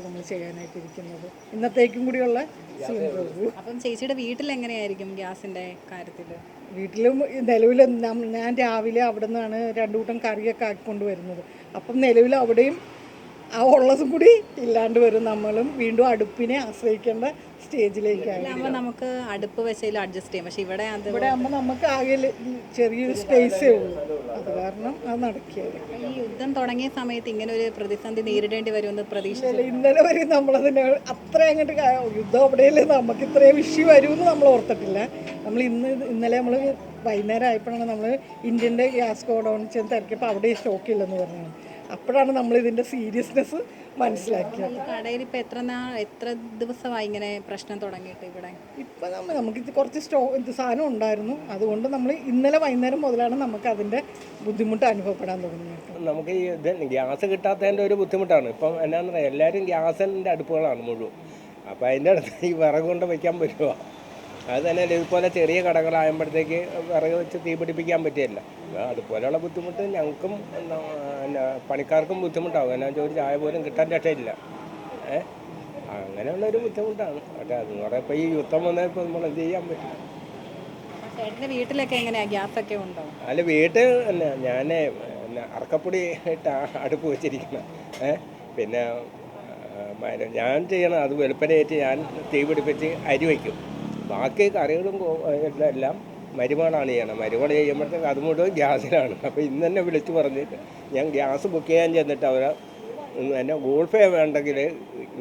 നമ്മൾ ചെയ്യാനായിട്ടിരിക്കുന്നത്. ഇന്നത്തേക്കും കൂടിയുള്ള സിലിണ്ടർ. അപ്പം ചേച്ചിയുടെ വീട്ടിൽ എങ്ങനെയായിരിക്കും ഗ്യാസിൻ്റെ കാര്യത്തിൽ? വീട്ടിലും നിലവിൽ ഞാൻ രാവിലെ അവിടെ നിന്നാണ് 2 കൂട്ടം കറിയൊക്കെ ആക്കിക്കൊണ്ട് വരുന്നത്. അപ്പം നിലവിൽ അവിടെയും ആ ഉള്ളതും കൂടി ഇല്ലാണ്ട് വരും. നമ്മളും വീണ്ടും അടുപ്പിനെ ആശ്രയിക്കേണ്ട സ്റ്റേജിലേക്കാണ്. നമുക്ക് അടുപ്പ് വെച്ചതിൽ അഡ്ജസ്റ്റ് ചെയ്യാം. പക്ഷേ ഇവിടെ ആകുമ്പോൾ നമുക്ക് ആകെ ചെറിയൊരു സ്പേസേ ഉള്ളൂ. അത് കാരണം അത് നടക്കുകയില്ല. ഈ യുദ്ധം തുടങ്ങിയ സമയത്ത് ഇങ്ങനെ ഒരു പ്രതിസന്ധി നേരിടേണ്ടി വരുമെന്ന് പ്രതീക്ഷിച്ചില്ല. ഇന്നലെ വരെ നമ്മളതിന് അത്ര അങ്ങോട്ട് യുദ്ധം അവിടെയല്ലേ നമുക്ക് ഇത്രയും ഇഷ്യൂ വരുമെന്ന് നമ്മൾ ഓർത്തിട്ടില്ല. നമ്മൾ ഇന്നലെ നമ്മൾ വൈകുന്നേരം ആയപ്പോഴാണ് നമ്മൾ ഇന്ത്യൻ്റെ ഗ്യാസ് ഗോഡൗൺ ചെന്ന് തിരക്കിയപ്പോൾ അവിടെ സ്റ്റോക്ക് ഇല്ലെന്ന് പറഞ്ഞത്. അപ്പോഴാണ് നമ്മൾ ഇതിൻ്റെ സീരിയസ്നെസ് മനസ്സിലാക്കിയത്. കടയിൽ ഇപ്പോൾ എത്ര ദിവസമായി ഇങ്ങനെ പ്രശ്നം തുടങ്ങിയിട്ട്? ഇവിടെ ഇപ്പം നമുക്ക് കുറച്ച് സാധനം ഉണ്ടായിരുന്നു. അതുകൊണ്ട് നമ്മൾ ഇന്നലെ വൈകുന്നേരം മുതലാണ് നമുക്ക് അതിൻ്റെ ബുദ്ധിമുട്ട് അനുഭവപ്പെടാൻ തുടങ്ങിയത്. നമുക്ക് ഈ ഗ്യാസ് കിട്ടാത്തതിൻ്റെ ഒരു ബുദ്ധിമുട്ടാണ്. ഇപ്പം എന്നാന്ന് പറയാം, എല്ലാവരും ഗ്യാസിൻ്റെ അടുപ്പുകളാണ് മുഴുവൻ. അപ്പോൾ അതിൻ്റെ അടുത്ത് ഈ വിറക് കൊണ്ട് വയ്ക്കാൻ പറ്റുമോ? അത് തന്നെ ഇതുപോലെ ചെറിയ കടകളാകുമ്പോഴത്തേക്ക് വിറക് വെച്ച് തീ പിടിപ്പിക്കാൻ പറ്റിയല്ല. അതുപോലെയുള്ള ബുദ്ധിമുട്ട് ഞങ്ങൾക്കും പണിക്കാർക്കും ബുദ്ധിമുട്ടാകും. എന്നാ ഒരു ചായ പോലും കിട്ടാൻ രക്ഷയില്ല. അങ്ങനെയുള്ളൊരു ബുദ്ധിമുട്ടാണ്. പക്ഷേ അതെന്ന് പറയാം, ഇപ്പോൾ ഈ യുദ്ധം വന്നപ്പോൾ നമ്മൾ എന്ത് ചെയ്യാൻ പറ്റും? ചേട്ടൻ്റെ വീട്ടിലൊക്കെ എങ്ങനെയാണ്, ഗ്യാസൊക്കെ ഉണ്ടോ? അല്ല, വീട്ടിൽ ഞാൻ അറക്കപ്പൊടി ഇട്ട് അടുപ്പ് വെച്ചിരിക്കണം. പിന്നെ ഞാൻ ചെയ്യണം, അത് വെളുപ്പനേറ്റ് ഞാൻ തീ പിടിപ്പിച്ച് അരി വയ്ക്കും. ബാക്കി കറികളും എല്ലാം മരുമകളാണ് ചെയ്യണം. മരുമകൾ ചെയ്യുമ്പോഴത്തേക്ക് അത് മുഴുവൻ ഗ്യാസിലാണ്. അപ്പോൾ ഇന്ന് തന്നെ വിളിച്ച് പറഞ്ഞിട്ട് ഞാൻ ഗ്യാസ് ബുക്ക് ചെയ്യാൻ ചെന്നിട്ട് അവരെ എന്നെ ഗൂഗിൾ പേ വേണ്ടെങ്കിൽ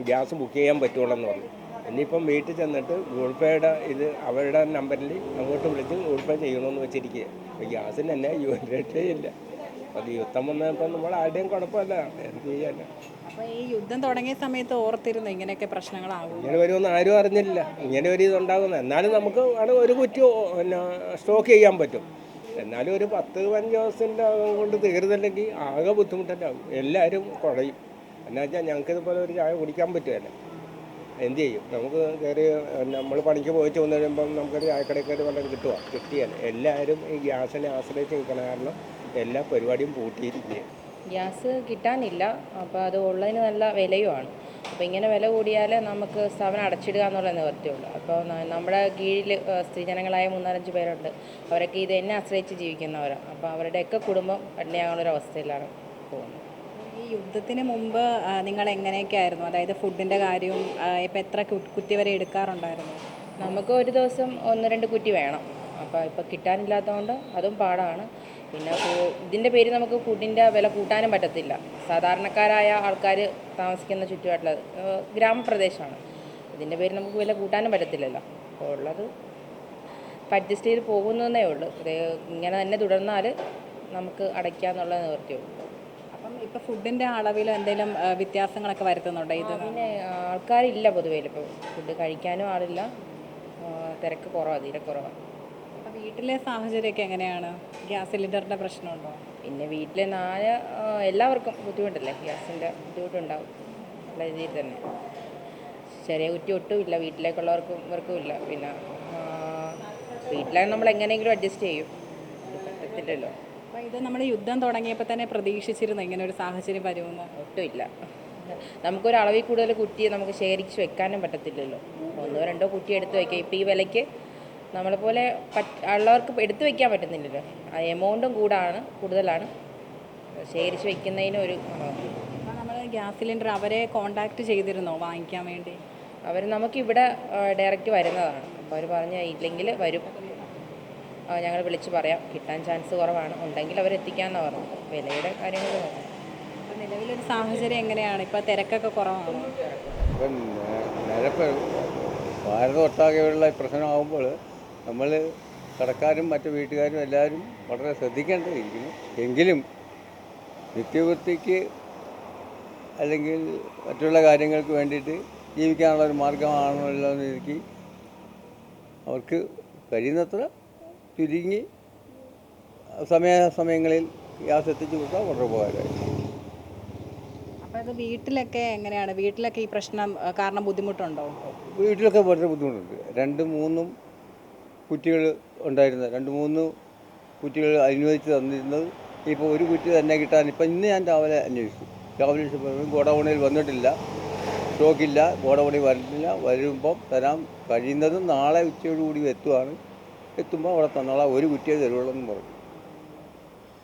ഗ്യാസ് ബുക്ക് ചെയ്യാൻ പറ്റുള്ളൂ പറഞ്ഞു. ഇനിയിപ്പം വീട്ടിൽ ചെന്നിട്ട് ഗൂഗിൾ പേയുടെ ഇത് അവരുടെ നമ്പറിൽ അങ്ങോട്ട് വിളിച്ച് ഗൂഗിൾ പേ ചെയ്യണമെന്ന് വെച്ചിരിക്കുക. അപ്പോൾ ഗ്യാസിന് തന്നെ രക്ഷയില്ല. അത് യുദ്ധം വന്നപ്പോൾ നമ്മൾ ആരുടെയും കുഴപ്പമില്ല, എന്ത് ചെയ്യാനാ. അപ്പോൾ ഈ യുദ്ധം തുടങ്ങിയ സമയത്ത് ഓർത്തിരുന്നു ഇങ്ങനെയൊക്കെ പ്രശ്നങ്ങളാകും. ഇങ്ങനെ വരുമെന്ന് ആരും അറിഞ്ഞില്ല. ഇങ്ങനെ ഒരു ഇതുണ്ടാകുന്നത് എന്നാലും നമുക്ക് ആണ് ഒരു കുറ്റി പിന്നെ സ്റ്റോക്ക് ചെയ്യാൻ പറ്റും. എന്നാലും ഒരു 10-15 ദിവസത്തിൻ്റെ കൊണ്ട് തീർന്നില്ലെങ്കിൽ ആകെ ബുദ്ധിമുട്ടുണ്ടാകും. എല്ലാവരും കുഴയും. എന്നാ വെച്ചാൽ ഞങ്ങൾക്കിതുപോലെ ഒരു ചായ കുടിക്കാൻ പറ്റുമല്ല. എന്ത് ചെയ്യും? നമുക്ക് കയറി നമ്മൾ പണിക്ക് പോയിട്ട് വന്നു കഴിയുമ്പം നമുക്കൊരു ചായക്കടയിൽ കയറി വല്ലതും കിട്ടിയാൽ എല്ലാവരും ഈ ഗ്യാസിനെ ആശ്രയിച്ച് നിൽക്കണം. കാരണം എല്ലാ പരിപാടിയും പൂട്ടിയിരിക്കുകയാണ്. ഗ്യാസ് കിട്ടാനില്ല, അപ്പോൾ അത് ഉള്ളതിന് നല്ല വിലയുമാണ്. അപ്പോൾ ഇങ്ങനെ വില കൂടിയാൽ നമുക്ക് സ്ഥാപനം അടച്ചിടുക എന്നുള്ള നിവൃത്തിയുള്ളൂ. അപ്പോൾ നമ്മുടെ കീഴിൽ സ്ത്രീജനങ്ങളായ 3-4-5 പേരുണ്ട്. അവരൊക്കെ ഇത് എന്നെ ആശ്രയിച്ച് ജീവിക്കുന്നവരാണ്. അപ്പോൾ അവരുടെയൊക്കെ കുടുംബം പട്ടിണിയാകാനുള്ളൊരവസ്ഥയിലാണ് പോകുന്നത്. ഈ യുദ്ധത്തിന് മുമ്പ് നിങ്ങൾ എങ്ങനെയൊക്കെ ആയിരുന്നു? അതായത് ഫുഡിൻ്റെ കാര്യവും ഇപ്പോൾ എത്ര കുറ്റി വരെ എടുക്കാറുണ്ടായിരുന്നു? നമുക്ക് ഒരു ദിവസം 1-2 കുറ്റി വേണം. അപ്പോൾ ഇപ്പോൾ കിട്ടാനില്ലാത്തതുകൊണ്ട് അതും പാടാണ്. പിന്നെ ഇതിൻ്റെ പേര് നമുക്ക് ഫുഡിൻ്റെ വില കൂട്ടാനും പറ്റത്തില്ല. സാധാരണക്കാരായ ആൾക്കാർ താമസിക്കുന്ന ചുറ്റുപാടിൽ ഗ്രാമപ്രദേശമാണ്. ഇതിൻ്റെ പേര് നമുക്ക് വില കൂട്ടാനും പറ്റത്തില്ലല്ലോ. അപ്പോൾ ഉള്ളത് അഡ്ജസ്റ്റ് ചെയ്ത് പോകുന്നതേ ഉള്ളൂ. ഇത് ഇങ്ങനെ തന്നെ തുടർന്നാൽ നമുക്ക് അടയ്ക്കാന്നുള്ള നിവൃത്തിയുള്ളൂ. അപ്പം ഇപ്പോൾ ഫുഡിൻ്റെ അളവിൽ എന്തെങ്കിലും വ്യത്യാസങ്ങളൊക്കെ വരുത്തുന്നുണ്ടോ ഇത്? പിന്നെ ആൾക്കാരില്ല പൊതുവേ. ഇപ്പോൾ ഫുഡ് കഴിക്കാനും ആളില്ല, തിരക്ക് കുറവാണ്, തീരെ കുറവാണ്. അപ്പോൾ വീട്ടിലെ സാഹചര്യമൊക്കെ എങ്ങനെയാണ്? ഗ്യാസ് സിലിണ്ടറിൻ്റെ പ്രശ്നമുണ്ടോ? പിന്നെ വീട്ടിലെ എല്ലാവർക്കും ബുദ്ധിമുട്ടല്ലേ, ഗ്യാസിൻ്റെ ബുദ്ധിമുട്ടുണ്ടാവും നല്ല രീതിയിൽ തന്നെ. ചെറിയ കുറ്റി ഒട്ടും ഇല്ല, വീട്ടിലേക്കുള്ളവർക്കും ഇവർക്കും ഇല്ല. പിന്നെ വീട്ടിലാണ് നമ്മൾ എങ്ങനെയെങ്കിലും അഡ്ജസ്റ്റ് ചെയ്യും, പറ്റത്തില്ലല്ലോ. അപ്പോൾ ഇത് നമ്മൾ യുദ്ധം തുടങ്ങിയപ്പോൾ തന്നെ പ്രതീക്ഷിച്ചിരുന്നു ഇങ്ങനെ ഒരു സാഹചര്യം വരുമെന്ന്? ഒട്ടുമില്ല. നമുക്കൊരളവിൽ കൂടുതൽ കുറ്റി നമുക്ക് ശേഖരിച്ച് വെക്കാനും പറ്റത്തില്ലല്ലോ. 1-2 കുറ്റി എടുത്ത് വയ്ക്കുക. ഇപ്പോൾ ഈ വിലയ്ക്ക് നമ്മളെപ്പോലെ ഉള്ളവർക്ക് എടുത്തു വയ്ക്കാൻ പറ്റുന്നില്ലല്ലോ. ആ എമൗണ്ടും കൂടുതലാണ്. ശേഖരിച്ച് വയ്ക്കുന്നതിന് ഒരു അപ്പോൾ നമ്മൾ ഗ്യാസ് സിലിണ്ടർ അവരെ കോൺടാക്റ്റ് ചെയ്തിരുന്നോ വാങ്ങിക്കാൻ വേണ്ടി? അവർ നമുക്കിവിടെ ഡയറക്റ്റ് വരുന്നതാണ്. അപ്പോൾ അവർ പറഞ്ഞ ഇല്ലെങ്കിൽ വരും, ഞങ്ങൾ വിളിച്ച് പറയാം, കിട്ടാൻ ചാൻസ് കുറവാണ്, ഉണ്ടെങ്കിൽ അവരെത്തിക്കാമെന്നാണ് പറഞ്ഞത്. വിലയുടെ കാര്യങ്ങൾ നോക്കാം. അപ്പോൾ നിലവിലൊരു സാഹചര്യം എങ്ങനെയാണ്? ഇപ്പോൾ തിരക്കൊക്കെ കുറവാണോ? ഇപ്പം നിരപ്പ് ഭാരതം ഒട്ടാകെയുള്ള പ്രശ്നമാകുമ്പോൾ നമ്മൾ കടക്കാരും മറ്റു വീട്ടുകാരും എല്ലാവരും വളരെ ശ്രദ്ധിക്കേണ്ടിയിരിക്കുന്നു. എങ്കിലും നിത്യവൃത്തിക്ക് അല്ലെങ്കിൽ മറ്റുള്ള കാര്യങ്ങൾക്ക് വേണ്ടിയിട്ട് ജീവിക്കാനുള്ള ഒരു മാർഗമാണല്ലോ എന്ന് എനിക്ക് അവർക്ക് കഴിയുന്നത്ര ചുരുങ്ങി സമയങ്ങളിൽ ഗ്യാസ് എത്തിച്ചു കൊടുത്താൽ വളരെ ഉപകാരമായി. അപ്പോൾ അത് വീട്ടിലൊക്കെ എങ്ങനെയാണ്? വീട്ടിലൊക്കെ ഈ പ്രശ്നം കാരണം ബുദ്ധിമുട്ടുണ്ടോ? വീട്ടിലൊക്കെ വളരെ ബുദ്ധിമുട്ടുണ്ട്. 2-3 കുറ്റികൾ ഉണ്ടായിരുന്നത്, 2-3 കുറ്റികൾ അനുവദിച്ച് തന്നിരുന്നത് ഇപ്പോൾ ഒരു കുറ്റി തന്നെ കിട്ടാൻ ഇപ്പം ഇന്ന് ഞാൻ രാവിലെ അന്വേഷിച്ചു. ഗോഡൗണിൽ വന്നിട്ടില്ല, സ്റ്റോക്കില്ല, ഗോഡൗണിൽ വരുന്നില്ല. വരുമ്പം തരാൻ കഴിയുന്നതും നാളെ ഉച്ചയോടുകൂടി എത്തുമ്പോൾ അവിടെ തന്നോളാം, ഒരു കുറ്റിയെ തരുള്ളൂ എന്ന് പറഞ്ഞു.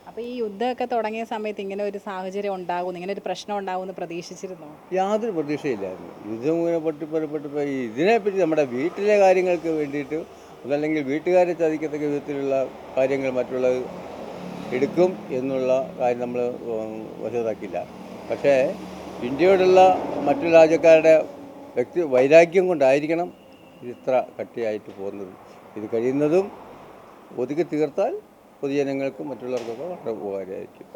അപ്പോൾ ഈ യുദ്ധമൊക്കെ തുടങ്ങിയ സമയത്ത് ഇങ്ങനെ ഒരു സാഹചര്യം ഉണ്ടാകും, ഇങ്ങനെ ഒരു പ്രശ്നം ഉണ്ടാകുമെന്ന് പ്രതീക്ഷിച്ചിരുന്നോ? യാതൊരു പ്രതീക്ഷയില്ലായിരുന്നു. യുദ്ധം ഇങ്ങനെ പൊട്ടിപ്പുറപ്പെട്ടപ്പോൾ ഇതിനെപ്പറ്റി നമ്മുടെ വീട്ടിലെ കാര്യങ്ങൾക്ക് വേണ്ടിയിട്ട് അതല്ലെങ്കിൽ വീട്ടുകാരെ ചതിക്കത്തക്ക വിധത്തിലുള്ള കാര്യങ്ങൾ മറ്റുള്ളത് എടുക്കും എന്നുള്ള കാര്യം നമ്മൾ വശത്താക്കില്ല. പക്ഷേ ഇന്ത്യയോടുള്ള മറ്റു രാജ്യക്കാരുടെ വൈരാഗ്യം കൊണ്ടായിരിക്കണം ഇത്ര കട്ടിയായിട്ട് പോകുന്നത്. ഇത് കഴിയുന്നതും ഒതുക്കി തീർത്താൽ പൊതുജനങ്ങൾക്കും മറ്റുള്ളവർക്കൊക്കെ വളരെ ഉപകാരമായിരിക്കും.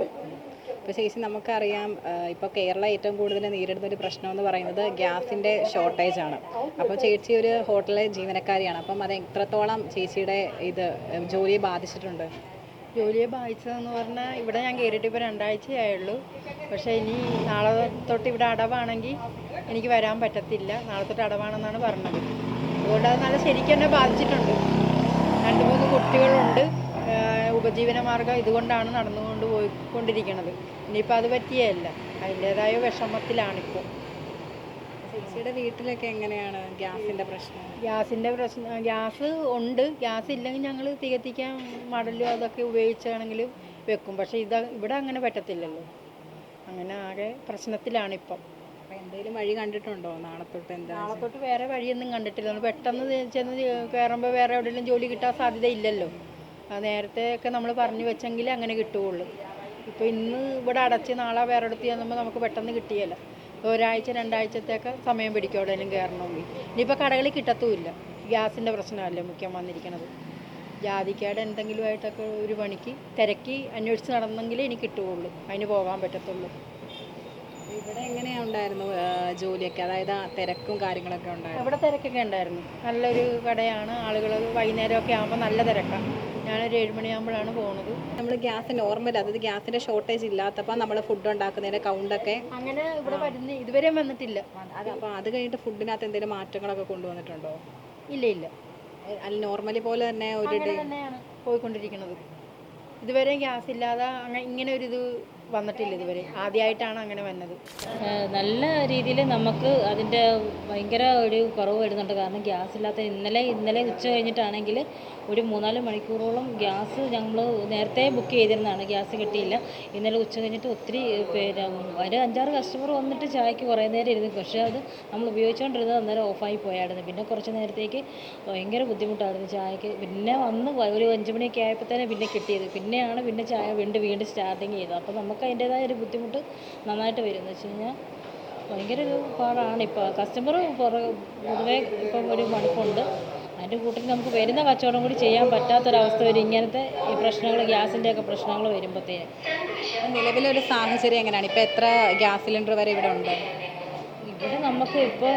ഇപ്പോൾ ചേച്ചി നമുക്കറിയാം, ഇപ്പോൾ കേരളം ഏറ്റവും കൂടുതൽ നേരിടുന്ന ഒരു പ്രശ്നം എന്ന് പറയുന്നത് ഗ്യാസിൻ്റെ ഷോർട്ടേജാണ്. അപ്പോൾ ചേച്ചി ഒരു ഹോട്ടലിലെ ജീവനക്കാരിയാണ്. അപ്പം അത് എത്രത്തോളം ചേച്ചിയുടെ ഇത് ജോലിയെ ബാധിച്ചിട്ടുണ്ട്? ജോലിയെ ബാധിച്ചതെന്ന് പറഞ്ഞാൽ ഇവിടെ ഞാൻ കയറിയിട്ട് ഇപ്പോൾ 2 ആഴ്ചയായുള്ളൂ. പക്ഷേ ഇനി നാളെ തൊട്ട് ഇവിടെ അടവാണെങ്കിൽ എനിക്ക് വരാൻ പറ്റത്തില്ല. നാളെ തൊട്ട് അടവാണെന്നാണ് പറഞ്ഞത്. അതുകൊണ്ട് അത് നല്ല ശരിക്കും എന്നെ ബാധിച്ചിട്ടുണ്ട്. 2-3 കുട്ടികളുണ്ട്. ഉപജീവനമാർഗ്ഗം ഇതുകൊണ്ടാണ് നടന്നുകൊണ്ട് പോയിക്കൊണ്ടിരിക്കുന്നത്. ഇനിയിപ്പോൾ അത് പറ്റിയല്ല, അതിൻ്റേതായ വിഷമത്തിലാണിപ്പോൾ. ചേച്ചിയുടെ വീട്ടിലൊക്കെ എങ്ങനെയാണ് ഗ്യാസിൻ്റെ പ്രശ്നം? ഗ്യാസ് ഉണ്ട്. ഗ്യാസ് ഇല്ലെങ്കിൽ ഞങ്ങൾ തീ കത്തിക്കാൻ മടലും അതൊക്കെ ഉപയോഗിച്ചാണെങ്കിൽ വെക്കും. പക്ഷേ ഇവിടെ അങ്ങനെ പറ്റത്തില്ലല്ലോ. അങ്ങനെ ആകെ പ്രശ്നത്തിലാണിപ്പം. അപ്പോൾ എന്തെങ്കിലും വഴി കണ്ടിട്ടുണ്ടോ നാളെ തൊട്ട് എന്താ നാളെ തൊട്ട് വേറെ വഴിയൊന്നും കണ്ടിട്ടില്ല. ഒന്ന് പെട്ടെന്ന് ചെന്ന് കയറുമ്പോൾ വേറെ എവിടെയെങ്കിലും ജോലി കിട്ടാൻ സാധ്യത ഇല്ലല്ലോ. നേരത്തെ ഒക്കെ നമ്മൾ പറഞ്ഞു വെച്ചെങ്കിലേ അങ്ങനെ കിട്ടുകയുള്ളൂ. ഇപ്പോൾ ഇന്ന് ഇവിടെ അടച്ച് നാളെ വേറെ അടുത്ത് ചെന്നുമ്പോൾ നമുക്ക് പെട്ടെന്ന് കിട്ടിയല്ല. ഒരാഴ്ച 2 ആഴ്ചത്തേക്ക് സമയം പിടിക്കും എവിടെയെങ്കിലും കയറണമെങ്കിൽ. ഇനിയിപ്പോൾ കടകളിൽ കിട്ടത്തുമില്ല. ഗ്യാസിൻ്റെ പ്രശ്നമല്ലേ മുഖ്യം വന്നിരിക്കുന്നത്. ജാതിക്കയുടെ എന്തെങ്കിലുമായിട്ടൊക്കെ ഒരു പണിക്ക് തിരക്കി അന്വേഷിച്ച് നടന്നെങ്കിലേ എനിക്ക് കിട്ടുകയുള്ളൂ, അതിന് പോകാൻ പറ്റത്തുള്ളൂ. ഇവിടെ എങ്ങനെയാണ് ഉണ്ടായിരുന്നു ജോലിയൊക്കെ, അതായത് ആ തിരക്കും കാര്യങ്ങളൊക്കെ ഉണ്ടായിരുന്നു? അവിടെ തിരക്കൊക്കെ ഉണ്ടായിരുന്നു. നല്ലൊരു കടയാണ്. ആളുകൾ വൈകുന്നേരമൊക്കെ ആകുമ്പോൾ നല്ല തിരക്കാണ്. ഞാനൊരു 7 മണിയാകുമ്പോഴാണ് പോകുന്നത്. നമ്മൾ ഗ്യാസ് നോർമൽ, അതായത് ഗ്യാസിൻ്റെ ഷോർട്ടേജ് ഇല്ലാത്തപ്പോൾ നമ്മൾ ഫുഡ് ഉണ്ടാക്കുന്നതിൻ്റെ കൗണ്ടൊക്കെ അങ്ങനെ ഇവിടെ ഇതുവരെയും വന്നിട്ടില്ല. അപ്പോൾ അത് കഴിഞ്ഞിട്ട് ഫുഡിനകത്ത് എന്തെങ്കിലും മാറ്റങ്ങളൊക്കെ കൊണ്ടുവന്നിട്ടുണ്ടോ? ഇല്ല ഇല്ല, അല്ല നോർമലി പോലെ തന്നെ ഒരു അങ്ങനെ തന്നെയാണ് പോയിക്കൊണ്ടിരിക്കുന്നത്. ഇതുവരെ ഗ്യാസ് ഇല്ലാതെ ഇങ്ങനെ ഒരു ഇത് വന്നിട്ടില്ല ഇതുവരെ. ആദ്യമായിട്ടാണ് അങ്ങനെ വന്നത്. നല്ല രീതിയിൽ നമുക്ക് അതിൻ്റെ ഭയങ്കര ഒരു കുറവ് വരുന്നുണ്ട്. കാരണം ഗ്യാസ് ഇല്ലാത്ത ഇന്നലെ ഉച്ച കഴിഞ്ഞിട്ടാണെങ്കിൽ ഒരു 3-4 മണിക്കൂറോളം ഗ്യാസ് ഞങ്ങൾ നേരത്തെ ബുക്ക് ചെയ്തിരുന്നതാണ്, ഗ്യാസ് കിട്ടിയില്ല. ഇന്നലെ ഉച്ച കഴിഞ്ഞിട്ട് ഒത്തിരി പിന്നെ ഒരു 5-6 കസ്റ്റമർ വന്നിട്ട് ചായക്ക് കുറേ നേരം ഇരുന്നു. പക്ഷേ അത് നമ്മൾ ഉപയോഗിച്ചുകൊണ്ടിരുന്നത് അന്നേരം ഓഫായി പോയായിരുന്നു. പിന്നെ കുറച്ച് നേരത്തേക്ക് ഭയങ്കര ബുദ്ധിമുട്ടായിരുന്നു ചായക്ക്. പിന്നെ വന്ന് ഒരു 5 മണിയൊക്കെ ആയപ്പോഴത്തേനെ പിന്നെ കിട്ടിയത്. പിന്നെ ചായ വീണ്ടും സ്റ്റാർട്ടിങ് ചെയ്തു. അപ്പോൾ നമുക്ക് അതിൻ്റേതായ ഒരു ബുദ്ധിമുട്ട് നന്നായിട്ട് വരും. എന്ന് വെച്ച് കഴിഞ്ഞാൽ ഭയങ്കര ഒരു പാടാണ്. ഇപ്പോൾ കസ്റ്റമർ പൊതുവേ ഇപ്പം ഒരു മടുപ്പുണ്ട്. അതിൻ്റെ കൂട്ടത്തിൽ നമുക്ക് വരുന്ന കച്ചവടം കൂടി ചെയ്യാൻ പറ്റാത്തൊരവസ്ഥ വരും ഇങ്ങനത്തെ ഈ പ്രശ്നങ്ങൾ, ഗ്യാസിൻ്റെയൊക്കെ പ്രശ്നങ്ങൾ വരുമ്പോഴത്തേന്. നിലവിലൊരു സാഹചര്യം എങ്ങനെയാണ്? ഇപ്പോൾ എത്ര ഗ്യാസ് സിലിണ്ടർ വരെ ഇവിടെ ഉണ്ട്? ഇവിടെ നമുക്ക് ഇപ്പോൾ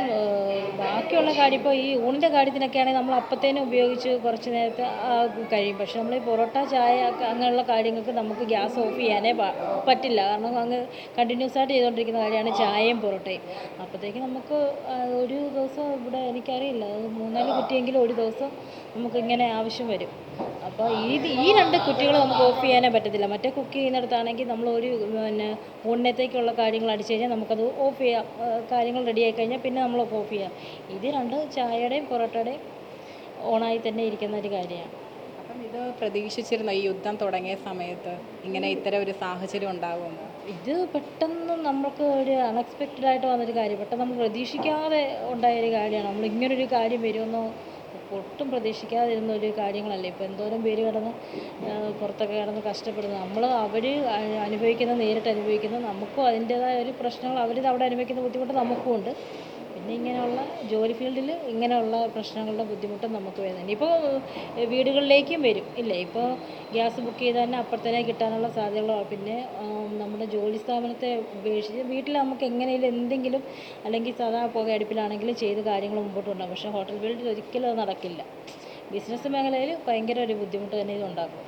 ബാക്കിയുള്ള കാര്യം, ഇപ്പോൾ ഈ ഊണിൻ്റെ കാര്യത്തിനൊക്കെയാണെങ്കിൽ നമ്മൾ അപ്പത്തേനും ഉപയോഗിച്ച് കുറച്ച് നേരത്തെ കഴിയും. പക്ഷെ നമ്മൾ ഈ പൊറോട്ട, ചായ അങ്ങനെയുള്ള കാര്യങ്ങൾക്ക് നമുക്ക് ഗ്യാസ് ഓഫ് ചെയ്യാനേ പറ്റില്ല. കാരണം അങ്ങ് കണ്ടിന്യൂസ് ആയിട്ട് ചെയ്തുകൊണ്ടിരിക്കുന്ന കാര്യമാണ് ചായയും പൊറോട്ടയും. അപ്പോഴത്തേക്ക് നമുക്ക് ഒരു ദിവസം ഇവിടെ എനിക്കറിയില്ല 3-4 കുറ്റിയെങ്കിലും ഒരു ദിവസം നമുക്കിങ്ങനെ ആവശ്യം വരും. അപ്പോൾ ഈ 2 കുറ്റികൾ നമുക്ക് ഓഫ് ചെയ്യാനേ പറ്റത്തില്ല. മറ്റേ കുക്ക് ചെയ്യുന്നിടത്താണെങ്കിൽ നമ്മൾ ഒരു പിന്നെ ഊണിനത്തേക്കുള്ള കാര്യങ്ങൾ അടിച്ചു കഴിഞ്ഞാൽ നമുക്കത് ഓഫ് ചെയ്യാം. കാര്യങ്ങൾ റെഡിയായി കഴിഞ്ഞാൽ പിന്നെ നമ്മൾ ഓഫ് ചെയ്യാം. ഇത് 2 ചായയുടെയും പൊറോട്ടയുടെയും ഓണായി തന്നെ ഇരിക്കുന്ന ഒരു കാര്യമാണ്. അപ്പം ഇത് പ്രതീക്ഷിച്ചിരുന്ന ഈ യുദ്ധം തുടങ്ങിയ സമയത്ത് ഇങ്ങനെ ഇത്തരം ഒരു സാഹചര്യം ഉണ്ടാകുമെന്ന്? ഇത് പെട്ടെന്ന് നമുക്ക് ഒരു അൺഎക്സ്പെക്റ്റഡ് ആയിട്ട് വന്നൊരു കാര്യം, പെട്ടെന്ന് നമ്മൾ പ്രതീക്ഷിക്കാതെ ഉണ്ടായൊരു കാര്യമാണ്. നമ്മൾ ഇങ്ങനൊരു കാര്യം വരുമെന്നോ ഒട്ടും പ്രതീക്ഷിക്കാതിരുന്ന ഒരു കാര്യങ്ങളല്ലേ. ഇപ്പോൾ എന്തോരം പേര് പുറത്തൊക്കെ കിടന്ന് കഷ്ടപ്പെടുന്നു. അവർ നേരിട്ട് അനുഭവിക്കുന്ന നമുക്കും അതിൻ്റേതായ ഒരു പ്രശ്നങ്ങൾ, അവിടെ അനുഭവിക്കുന്ന ബുദ്ധിമുട്ട് നമുക്കും ഉണ്ട്. പിന്നെ ഇങ്ങനെയുള്ള ജോലി ഫീൽഡിൽ ഇങ്ങനെയുള്ള പ്രശ്നങ്ങളുടെ ബുദ്ധിമുട്ടും നമുക്ക് വരുന്നുണ്ട്. ഇപ്പോൾ വീടുകളിലേക്കും വരും ഇല്ലേ. ഇപ്പോൾ ഗ്യാസ് ബുക്ക് ചെയ്താൽ തന്നെ അപ്പുറത്തന്നെ കിട്ടാനുള്ള സാധ്യതകളാണ്. പിന്നെ നമ്മുടെ ജോലി സ്ഥാപനത്തെ ഉപേക്ഷിച്ച് വീട്ടിൽ നമുക്ക് എങ്ങനെയും എന്തെങ്കിലും, അല്ലെങ്കിൽ സാധാ പുക അടുപ്പിലാണെങ്കിലും ചെയ്ത് കാര്യങ്ങൾ മുമ്പോട്ട് കൊണ്ടുപോകും. പക്ഷേ ഹോട്ടൽ ഫീൽഡിൽ ഒരിക്കലും അത് നടക്കില്ല. ബിസിനസ് മേഖലയിൽ ഭയങ്കര ഒരു ബുദ്ധിമുട്ട് തന്നെ ഇത് ഉണ്ടാക്കും.